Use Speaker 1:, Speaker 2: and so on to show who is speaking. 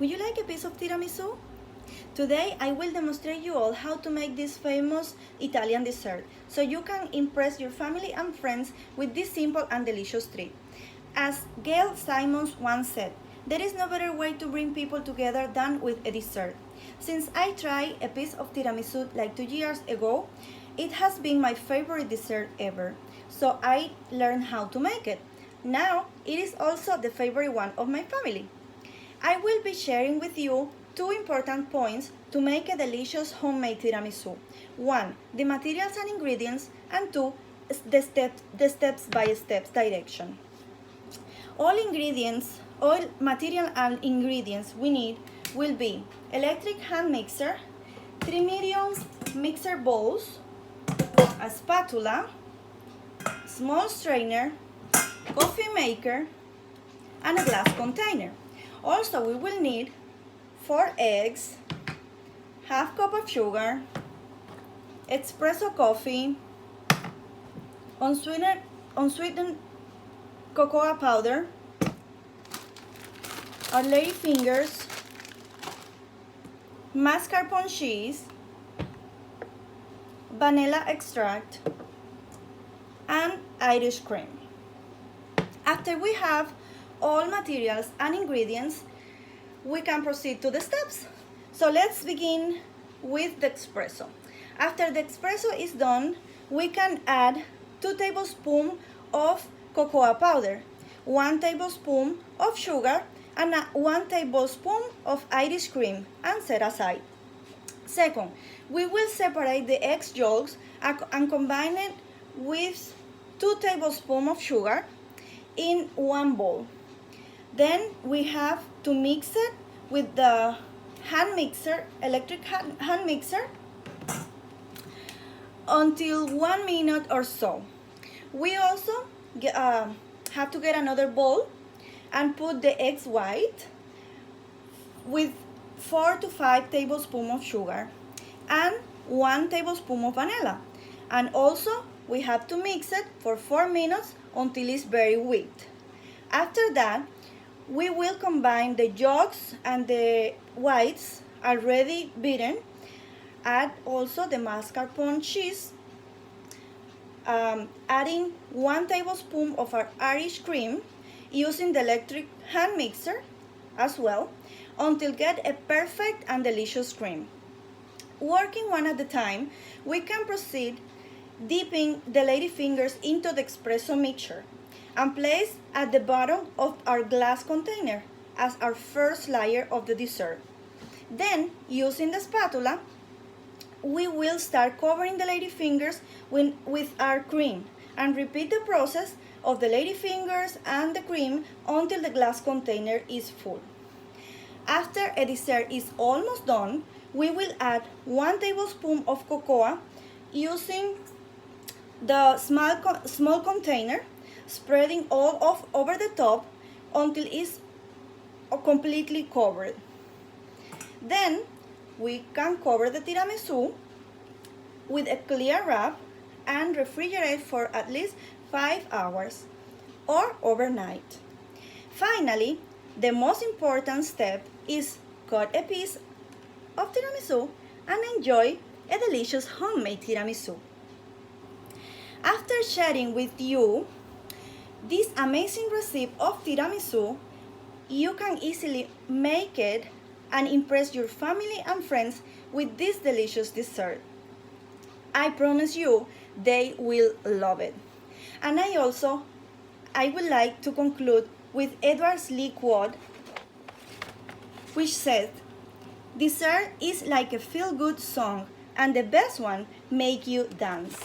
Speaker 1: Would you like a piece of tiramisu? Today I will demonstrate you all how to make this famous Italian dessert so you can impress your family and friends with this simple and delicious treat. As Gail Simons once said, there is no better way to bring people together than with a dessert. Since I tried a piece of tiramisu like 2 years ago, it has been my favorite dessert ever, so I learned how to make it. Now it is also the favorite one of my family. I will be sharing with you 2 important points to make a delicious homemade tiramisu. 1. The materials and ingredients, and 2. The step-by-step direction. All material and ingredients we need will be electric hand mixer, 3 medium mixer bowls, a spatula, small strainer, coffee maker, and a glass container. Also, we will need 4 eggs, half cup of sugar, espresso coffee, unsweetened cocoa powder, our lady fingers, mascarpone cheese, vanilla extract, and Irish cream. After we have all materials and ingredients, we can proceed to the steps. So let's begin with the espresso. After the espresso is done, we can add 2 tablespoons of cocoa powder, 1 tablespoon of sugar, and 1 tablespoon of Irish cream, and set aside. Second, we will separate the egg yolks and combine it with 2 tablespoons of sugar in 1 bowl. Then we have to mix it with the electric hand mixer until 1 minute or so. We also have to get another bowl and put the eggs white with 4 to 5 tablespoons of sugar and 1 tablespoon of vanilla. And also we have to mix it for 4 minutes until it's very wet. After that, we will combine the yolks and the whites already beaten. Add also the mascarpone cheese, adding 1 tablespoon of our Irish cream using the electric hand mixer as well until get a perfect and delicious cream. Working one at a time, we can proceed dipping the lady fingers into the espresso mixture and place at the bottom of our glass container as our first layer of the dessert. Then, using the spatula, we will start covering the lady fingers with our cream and repeat the process of the lady fingers and the cream until the glass container is full. After a dessert is almost done, we will add 1 tablespoon of cocoa using the small container, spreading all over the top until it's completely covered. Then we can cover the tiramisu with a clear wrap and refrigerate for at least 5 hours or overnight. Finally, the most important step is cut a piece of tiramisu and enjoy a delicious homemade tiramisu. After sharing with you this amazing recipe of tiramisu, you can easily make it and impress your family and friends with this delicious dessert. I promise you they will love it. And I would like to conclude with Edward Lee's quote, which says, "Dessert is like a feel-good song, and the best one make you dance."